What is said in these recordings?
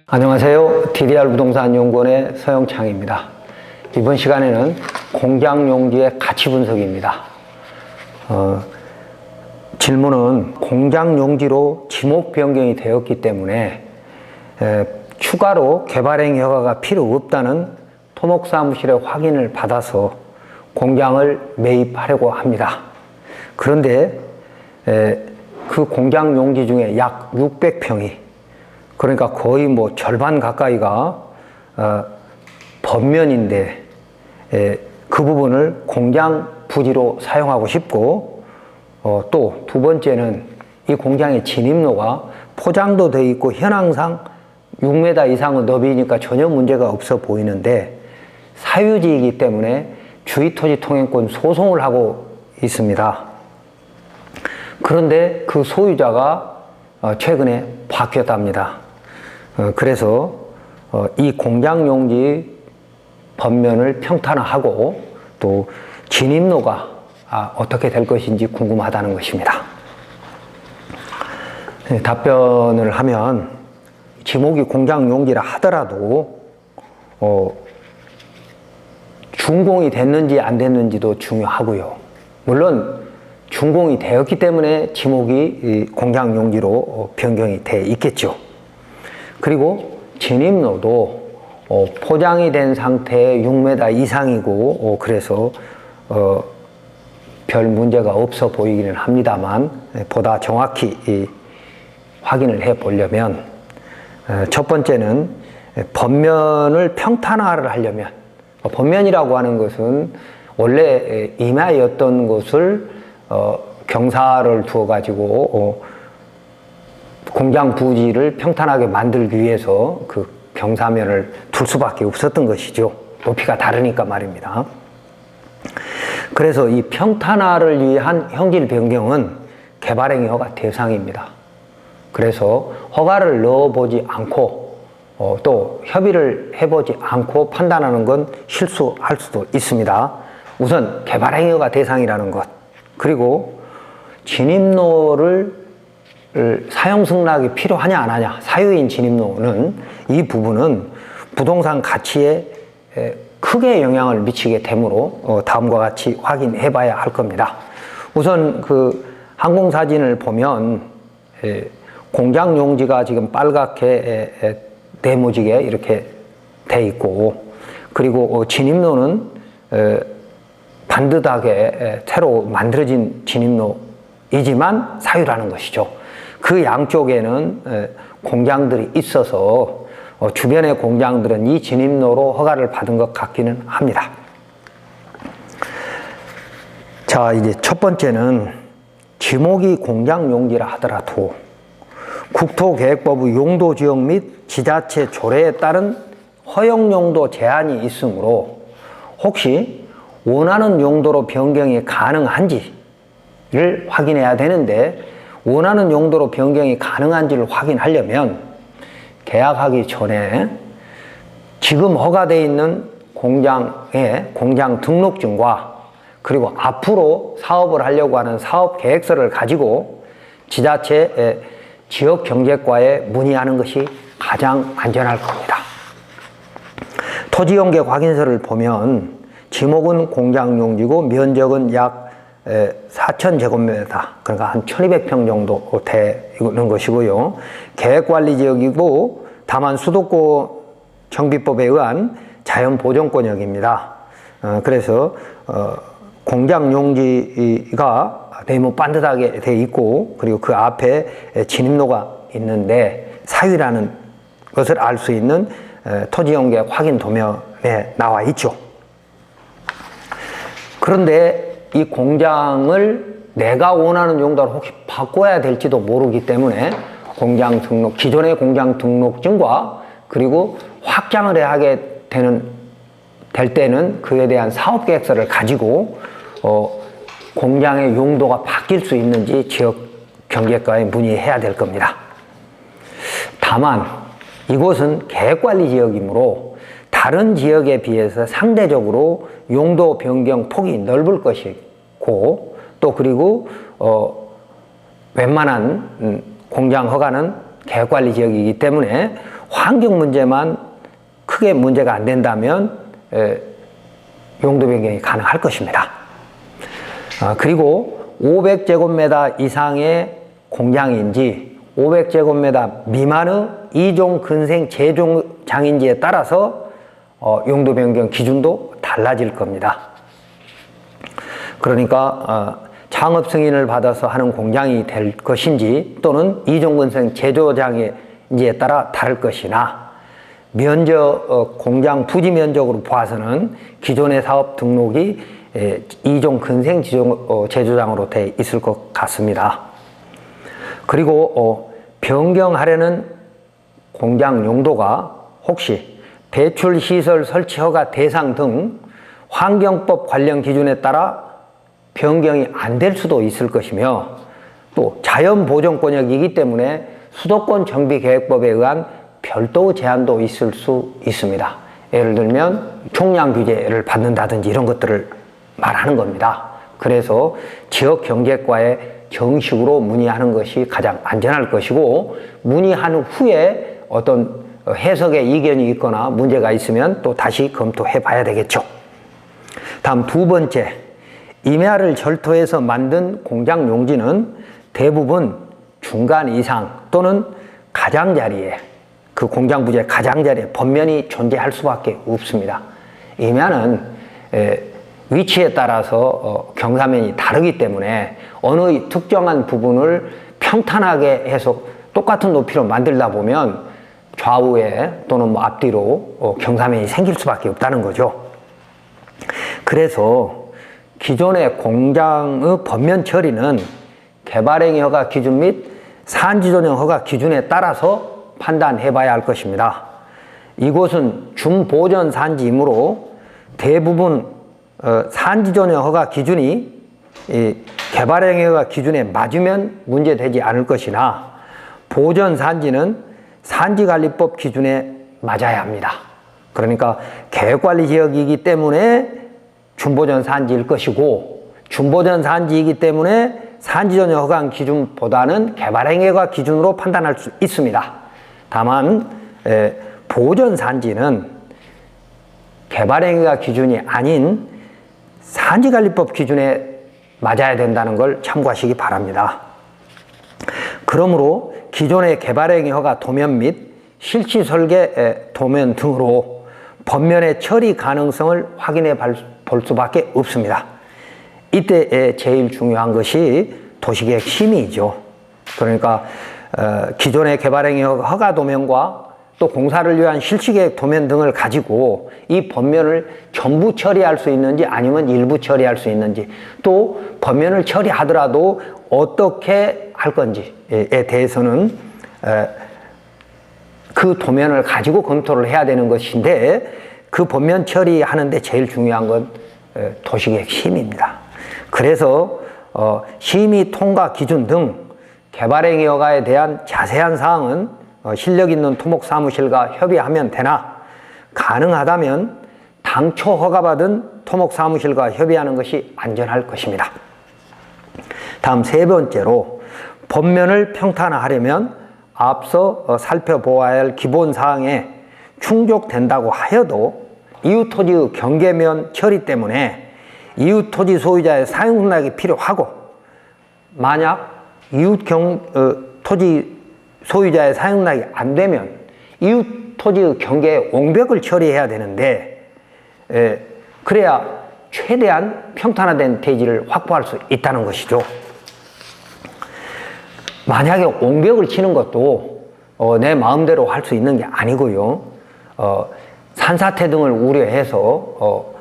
안녕하세요. DDR 부동산 연구원의 서영창입니다. 이번 시간에는 공장용지의 가치 분석입니다. 질문은 공장용지로 지목 변경이 되었기 때문에 추가로 개발행위 허가가 필요 없다는 토목사무실의 확인을 받아서 공장을 매입하려고 합니다. 그런데 그 공장용지 중에 약 600평이, 그러니까 거의 절반 가까이가 법면인데 그 부분을 공장 부지로 사용하고 싶고, 또 두 번째는 이 공장의 진입로가 포장도 되어 있고 현황상 6m 이상의 너비니까 전혀 문제가 없어 보이는데 사유지이기 때문에 주의토지통행권 소송을 하고 있습니다. 그런데 그 소유자가 최근에 바뀌었답니다. 그래서 이 공장용지 법면을 평탄화하고 또 진입로가 어떻게 될 것인지 궁금하다는 것입니다. 답변을 하면, 지목이 공장용지라 하더라도 준공이 됐는지 안 됐는지도 중요하고요. 물론 준공이 되었기 때문에 지목이 공장용지로 변경이 돼 있겠죠. 그리고 진입로도 포장이 된 상태의 6m 이상이고 그래서 별 문제가 없어 보이기는 합니다만, 보다 정확히 확인을 해 보려면 첫 번째는 법면을 평탄화를 하려면, 법면이라고 하는 것은 원래 임야였던 것을 경사를 두어 가지고 공장 부지를 평탄하게 만들기 위해서 그 경사면을 둘 수밖에 없었던 것이죠. 높이가 다르니까 말입니다. 그래서 이 평탄화를 위한 형질 변경은 개발행위 허가 대상입니다. 그래서 허가를 넣어보지 않고 또 협의를 해보지 않고 판단하는 건 실수할 수도 있습니다. 우선 개발행위 허가 대상이라는 것, 그리고 진입로를 사용 승낙이 필요하냐 안 하냐, 사유인 진입로는, 이 부분은 부동산 가치에 크게 영향을 미치게 되므로 다음과 같이 확인해 봐야 할 겁니다. 우선 그 항공사진을 보면 공장 용지가 지금 빨갛게 네모지게 이렇게 돼 있고, 그리고 진입로는 반듯하게 새로 만들어진 진입로이지만 사유라는 것이죠. 그 양쪽에는 공장들이 있어서 주변의 공장들은 이 진입로로 허가를 받은 것 같기는 합니다. 자, 이제 첫 번째는 지목이 공장용지라 하더라도 국토계획법의 용도지역 및 지자체 조례에 따른 허용용도 제한이 있으므로 혹시 원하는 용도로 변경이 가능한지를 확인해야 되는데, 원하는 용도로 변경이 가능한지를 확인하려면 계약하기 전에 지금 허가되어 있는 공장의 공장 등록증과 그리고 앞으로 사업을 하려고 하는 사업 계획서를 가지고 지자체 지역경제과에 문의하는 것이 가장 안전할 겁니다. 토지용객 확인서를 보면 지목은 공장용지고 면적은 약 4,000제곱미터, 그러니까 한 1,200평 정도 되는 것이고요. 계획관리지역이고 다만 수도권 정비법에 의한 자연보존권역입니다. 그래서 공장용지가 네모 반듯하게 돼 있고, 그리고 그 앞에 진입로가 있는데 사유라는 것을 알 수 있는 토지용객 확인 도면에 나와 있죠. 그런데 이 공장을 내가 원하는 용도로 혹시 바꿔야 될지도 모르기 때문에 공장 등록, 기존의 공장 등록증과 그리고 확장을 하게 될 때는 그에 대한 사업 계획서를 가지고 공장의 용도가 바뀔 수 있는지 지역 경제과에 문의해야 될 겁니다. 다만 이곳은 계획관리 지역이므로 다른 지역에 비해서 상대적으로 용도 변경 폭이 넓을 것이고, 또 그리고 웬만한 공장 허가는 계획관리 지역이기 때문에 환경 문제만 크게 문제가 안 된다면 용도 변경이 가능할 것입니다. 그리고 500제곱미터 이상의 공장인지 500제곱미터 미만의 이종 근생 제조장인지에 따라서 용도 변경 기준도 달라질 겁니다. 그러니까 창업 승인을 받아서 하는 공장이 될 것인지 또는 이종 근생 제조장인지에 따라 다를 것이나 공장 부지 면적으로 봐서는 기존의 사업 등록이 이종 근생 제조장으로 돼 있을 것 같습니다. 그리고 변경하려는 공장 용도가 혹시 배출시설 설치 허가 대상 등 환경법 관련 기준에 따라 변경이 안 될 수도 있을 것이며 또 자연보존권역이기 때문에 수도권 정비계획법에 의한 별도 제한도 있을 수 있습니다. 예를 들면 총량 규제를 받는다든지 이런 것들을 말하는 겁니다. 그래서 지역경제과에 정식으로 문의하는 것이 가장 안전할 것이고 문의한 후에 어떤 해석의 이견이 있거나 문제가 있으면 또 다시 검토해 봐야 되겠죠. 다음 두 번째, 임야를 절토해서 만든 공장 용지는 대부분 중간 이상 또는 가장자리에 그 공장 부지의 가장자리에 번면이 존재할 수밖에 없습니다. 임야는 위치에 따라서 경사면이 다르기 때문에 어느 특정한 부분을 평탄하게 해서 똑같은 높이로 만들다 보면 좌우에 또는 앞뒤로 경사면이 생길 수밖에 없다는 거죠. 그래서 기존의 공장의 번면 처리는 개발행위 허가 기준 및 산지조정 허가 기준에 따라서 판단해 봐야 할 것입니다. 이곳은 준보전 산지이므로 대부분 산지조정 허가 기준이 개발행위 허가 기준에 맞으면 문제되지 않을 것이나 보전 산지는 산지관리법 기준에 맞아야 합니다. 그러니까 계획관리지역이기 때문에 준보전 산지일 것이고 준보전 산지이기 때문에 산지조정 허가 기준보다는 개발행위 허가 기준으로 판단할 수 있습니다. 다만 보전 산지는 개발행위가 기준이 아닌 산지관리법 기준에 맞아야 된다는 걸 참고하시기 바랍니다. 그러므로 기존의 개발행위 허가 도면 및 실시설계 도면 등으로 번면의 처리 가능성을 확인해 볼 수밖에 없습니다. 이때 제일 중요한 것이 도시계획 심의이죠. 그러니까 기존의 개발행위 허가 도면과 또 공사를 위한 실시계획 도면 등을 가지고 이 번면을 전부 처리할 수 있는지 아니면 일부 처리할 수 있는지 또 번면을 처리하더라도 어떻게 할 건지에 대해서는 그 도면을 가지고 검토를 해야 되는 것인데 그 번면 처리하는데 제일 중요한 건 도시계획 심의입니다. 그래서 심의 통과 기준 등 개발행위 허가에 대한 자세한 사항은 실력 있는 토목사무실과 협의하면 되나 가능하다면 당초 허가받은 토목사무실과 협의하는 것이 안전할 것입니다. 다음 세 번째로 번면을 평탄화하려면 앞서 살펴보아야 할 기본사항에 충족된다고 하여도 이웃토지의 경계면 처리 때문에 이웃토지 소유자의 사용락이 필요하고 만약 토지 소유자의 사용락이 안 되면 이웃 토지의 경계에 옹벽을 처리해야 되는데 그래야 최대한 평탄화된 대지를 확보할 수 있다는 것이죠. 만약에 옹벽을 치는 것도 내 마음대로 할 수 있는 게 아니고요. 산사태 등을 우려해서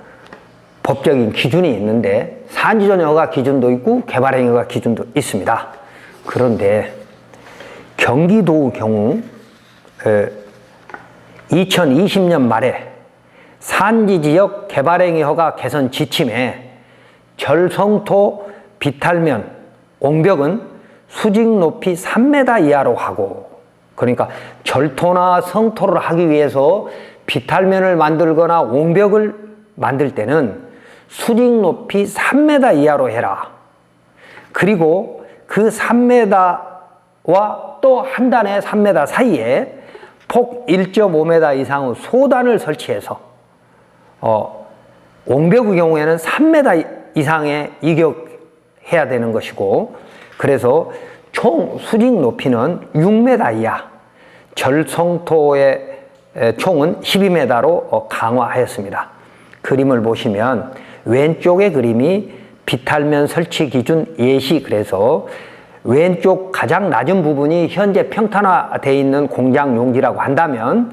법적인 기준이 있는데 산지조정 허가 기준도 있고 개발행위 허가 기준도 있습니다. 그런데 경기도의 경우 2020년 말에 산지지역 개발행위 허가 개선 지침에 절성토 비탈면 옹벽은 수직 높이 3m 이하로 하고 그러니까 절토나 성토를 하기 위해서 비탈면을 만들거나 옹벽을 만들 때는 수직 높이 3m 이하로 해라. 그리고 그 3m와 또 한 단의 3m 사이에 폭 1.5m 이상의 소단을 설치해서 옹벽의 경우에는 3m 이상의 이격해야 되는 것이고, 그래서 총 수직 높이는 6m 이하, 절성토의 총은 12m로 강화하였습니다. 그림을 보시면 왼쪽의 그림이 비탈면 설치 기준 예시, 그래서 왼쪽 가장 낮은 부분이 현재 평탄화되어 있는 공장 용지라고 한다면,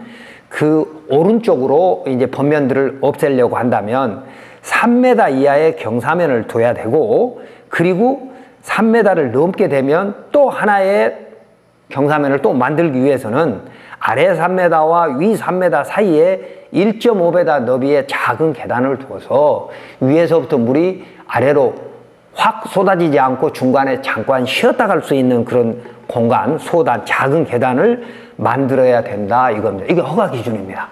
그 오른쪽으로 이제 번면들을 없애려고 한다면 3m 이하의 경사면을 둬야 되고, 그리고 3m를 넘게 되면 또 하나의 경사면을 또 만들기 위해서는 아래 3m와 위 3m 사이에 1.5m 너비의 작은 계단을 둬서 위에서부터 물이 아래로 확 쏟아지지 않고 중간에 잠깐 쉬었다 갈 수 있는 그런 공간, 소단, 작은 계단을 만들어야 된다 이겁니다. 이게 허가 기준입니다.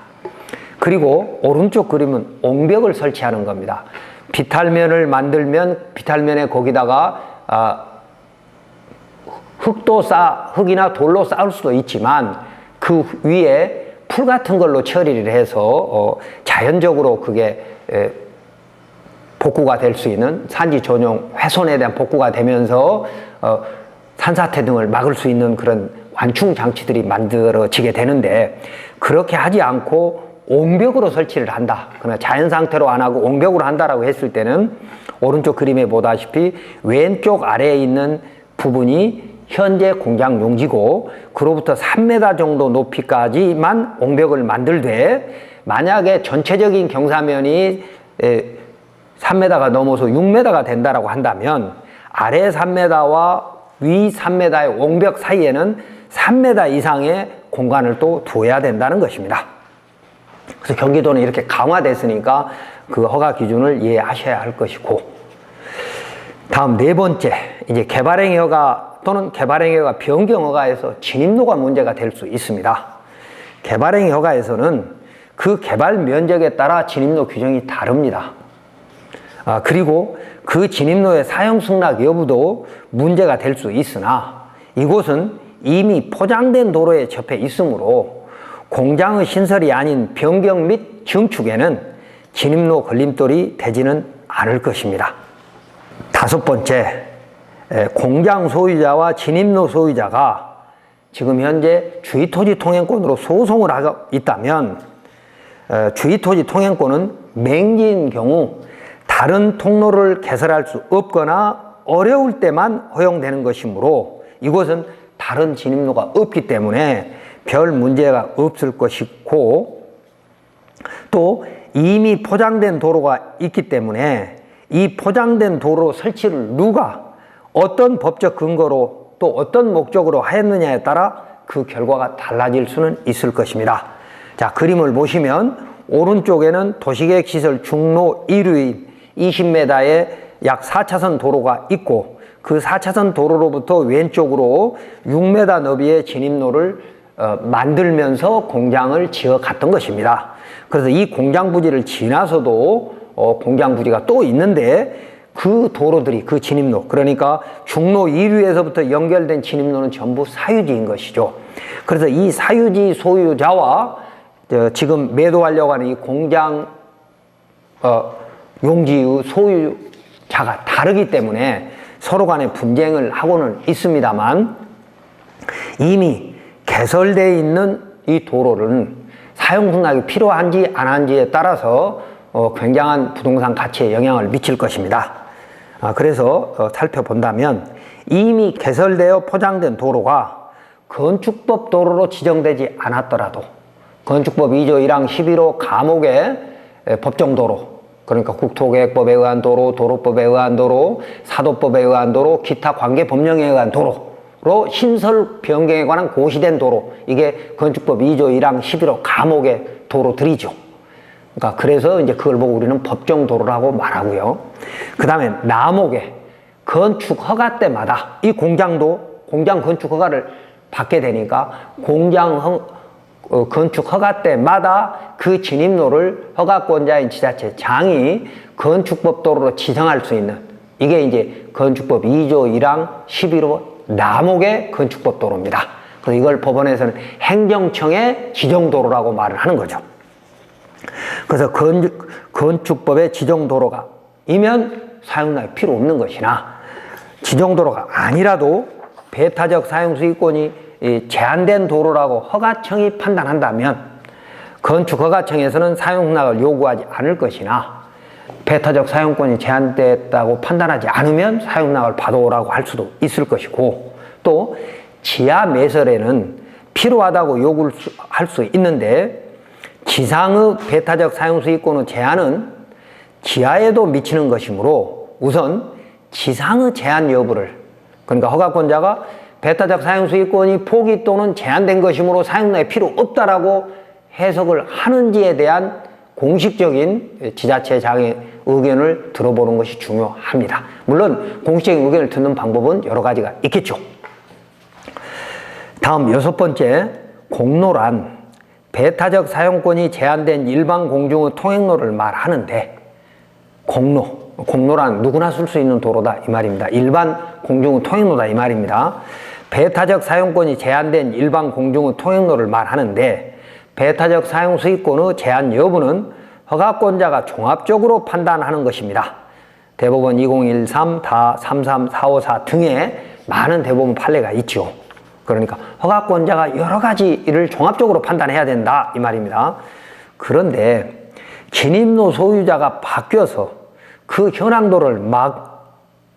그리고 오른쪽 그림은 옹벽을 설치하는 겁니다. 비탈면을 만들면 비탈면에 거기다가 흙이나 돌로 쌓을 수도 있지만 그 위에 풀 같은 걸로 처리를 해서 자연적으로 그게 복구가 될 수 있는, 산지 전용 훼손에 대한 복구가 되면서 산사태 등을 막을 수 있는 그런 완충 장치들이 만들어지게 되는데, 그렇게 하지 않고 옹벽으로 설치를 한다, 그러나 자연 상태로 안 하고 옹벽으로 한다라고 했을 때는 오른쪽 그림에 보다시피 왼쪽 아래에 있는 부분이 현재 공장 용지고, 그로부터 3m 정도 높이까지만 옹벽을 만들되, 만약에 전체적인 경사면이 3m가 넘어서 6m가 된다라고 한다면 아래 3m와 위 3m의 옹벽 사이에는 3m 이상의 공간을 또 두어야 된다는 것입니다. 그래서 경기도는 이렇게 강화됐으니까 그 허가 기준을 이해하셔야 할 것이고, 다음 네 번째, 이제 개발행위 허가 또는 개발행위 허가 변경 허가에서 진입로가 문제가 될 수 있습니다. 개발행위 허가에서는 그 개발 면적에 따라 진입로 규정이 다릅니다. 그리고 그 진입로의 사용 승낙 여부도 문제가 될 수 있으나, 이곳은 이미 포장된 도로에 접해 있으므로 공장의 신설이 아닌 변경 및 증축에는 진입로 걸림돌이 되지는 않을 것입니다. 다섯 번째, 공장 소유자와 진입로 소유자가 지금 현재 주의토지 통행권으로 소송을 하고 있다면, 주의토지 통행권은 맹지인 경우 다른 통로를 개설할 수 없거나 어려울 때만 허용되는 것이므로 이곳은 다른 진입로가 없기 때문에 별 문제가 없을 것이고, 또 이미 포장된 도로가 있기 때문에 이 포장된 도로 설치를 누가 어떤 법적 근거로 또 어떤 목적으로 하였느냐에 따라 그 결과가 달라질 수는 있을 것입니다. 자, 그림을 보시면 오른쪽에는 도시계획시설 중로 1위인 20m의 약 4차선 도로가 있고, 그 4차선 도로로부터 왼쪽으로 6m 너비의 진입로를 만들면서 공장을 지어 갔던 것입니다. 그래서 이 공장 부지를 지나서도 공장 부지가 또 있는데, 그 도로들이, 그 진입로, 그러니까 중로 1위에서부터 연결된 진입로는 전부 사유지인 것이죠. 그래서 이 사유지 소유자와 지금 매도하려고 하는 이 공장 용지의 소유자가 다르기 때문에 서로 간에 분쟁을 하고는 있습니다만, 이미 개설되어 있는 이 도로는 사용 승낙이 필요한지 안 한지에 따라서 굉장한 부동산 가치에 영향을 미칠 것입니다. 그래서 살펴본다면 이미 개설되어 포장된 도로가 건축법 도로로 지정되지 않았더라도 건축법 2조 1항 11호 감옥의 법정도로, 그러니까 국토계획법에 의한 도로, 도로법에 의한 도로, 사도법에 의한 도로, 기타 관계법령에 의한 도로로 신설 변경에 관한 고시된 도로, 이게 건축법 2조 1항 11호 감옥의 도로들이죠. 그러니까 그래서 이제 그걸 보고 우리는 법정도로라고 말하고요. 그 다음에 남옥의 건축 허가 때마다 이 공장도 공장 건축 허가를 받게 되니까 공장 건축 허가 때마다 그 진입로를 허가권자인 지자체장이 건축법 도로로 지정할 수 있는, 이게 이제 건축법 2조 1항 11호 남옥의 건축법 도로입니다. 그래서 이걸 법원에서는 행정청의 지정도로라고 말을 하는 거죠. 그래서 건축법의 지정도로가 이면 사용락이 필요 없는 것이나 지정도로가 아니라도 배타적 사용수익권이 제한된 도로라고 허가청이 판단한다면 건축허가청에서는 사용락을 요구하지 않을 것이나 배타적 사용권이 제한됐다고 판단하지 않으면 사용락을 받아오라고 할 수도 있을 것이고, 또 지하 매설에는 필요하다고 요구할 수 있는데 지상의 배타적 사용수익권의 제한은 지하에도 미치는 것이므로 우선 지상의 제한 여부를, 그러니까 허가권자가 배타적 사용수익권이 포기 또는 제한된 것이므로 사용락이 필요 없다라고 해석을 하는지에 대한 공식적인 지자체장의 의견을 들어보는 것이 중요합니다. 물론 공식적인 의견을 듣는 방법은 여러 가지가 있겠죠. 다음 6번째, 공로란 배타적 사용권이 제한된 일반 공중의 통행로를 말하는데, 공로란 누구나 쓸 수 있는 도로다 이 말입니다. 일반 공중의 통행로다 이 말입니다. 배타적 사용권이 제한된 일반 공중의 통행로를 말하는데 배타적 사용 수익권의 제한 여부는 허가권자가 종합적으로 판단하는 것입니다. 대법원 2013, 다 33, 454 등의 많은 대법원 판례가 있죠. 그러니까 허가권자가 여러 가지를 종합적으로 판단해야 된다 이 말입니다. 그런데 진입로 소유자가 바뀌어서 그 현황도를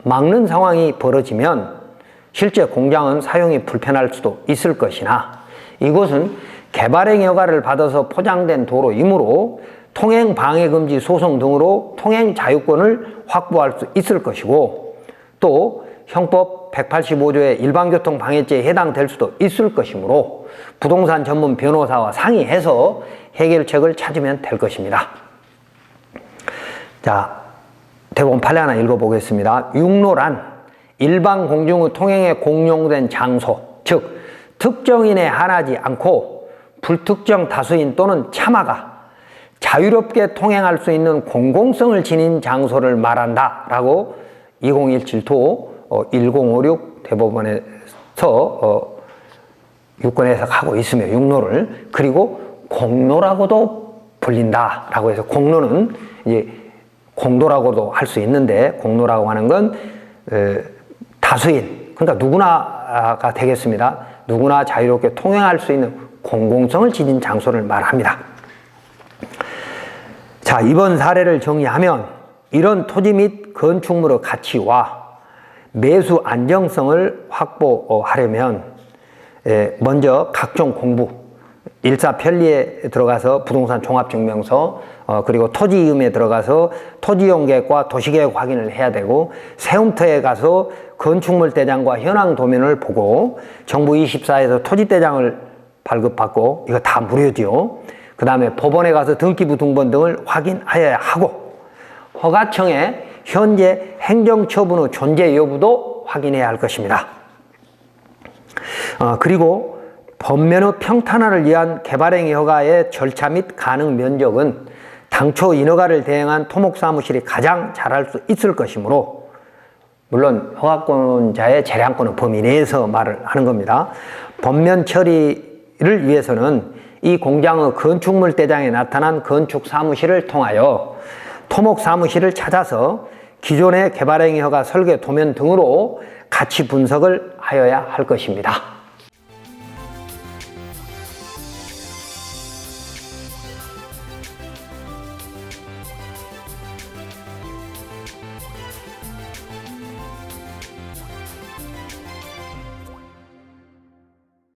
막는 상황이 벌어지면 실제 공장은 사용이 불편할 수도 있을 것이나 이곳은 개발행위 허가를 받아서 포장된 도로이므로 통행 방해 금지 소송 등으로 통행 자유권을 확보할 수 있을 것이고, 또 형법 185조의 일반교통 방해죄에 해당될 수도 있을 것이므로 부동산 전문 변호사와 상의해서 해결책을 찾으면 될 것입니다. 자, 대법원 판례 하나 읽어보겠습니다. 육로란 일반 공중의 통행에 공용된 장소, 즉 특정인에 한하지 않고 불특정 다수인 또는 참아가 자유롭게 통행할 수 있는 공공성을 지닌 장소를 말한다 라고 2017도 1056 대법원에서 유권 해석하고 있으며, 육로를 그리고 공로라고도 불린다 라고 해서, 공로는 이제 공도라고도 할 수 있는데 공로라고 하는 건 다수인, 그러니까 누구나가 되겠습니다. 누구나 자유롭게 통행할 수 있는 공공성을 지닌 장소를 말합니다. 자, 이번 사례를 정리하면 이런 토지 및 건축물의 가치와 매수 안정성을 확보하려면 먼저 각종 공부, 일사편리에 들어가서 부동산 종합증명서, 그리고 토지이음에 들어가서 토지용계획과 도시계획 확인을 해야 되고, 세움터에 가서 건축물 대장과 현황 도면을 보고 정부 24에서 토지대장을 발급받고, 이거 다 무료죠. 그 다음에 법원에 가서 등기부 등본 등을 확인하여야 하고, 허가청에 현재 행정처분의 존재 여부도 확인해야 할 것입니다. 그리고 법면의 평탄화를 위한 개발행위 허가의 절차 및 가능 면적은 당초 인허가를 대행한 토목사무실이 가장 잘할 수 있을 것이므로, 물론 허가권자의 재량권의 범위 내에서 말을 하는 겁니다. 법면 처리를 위해서는 이 공장의 건축물 대장에 나타난 건축사무실을 통하여 토목사무실을 찾아서 기존의 개발행위 허가 설계 도면 등으로 가치 분석을 하여야 할 것입니다.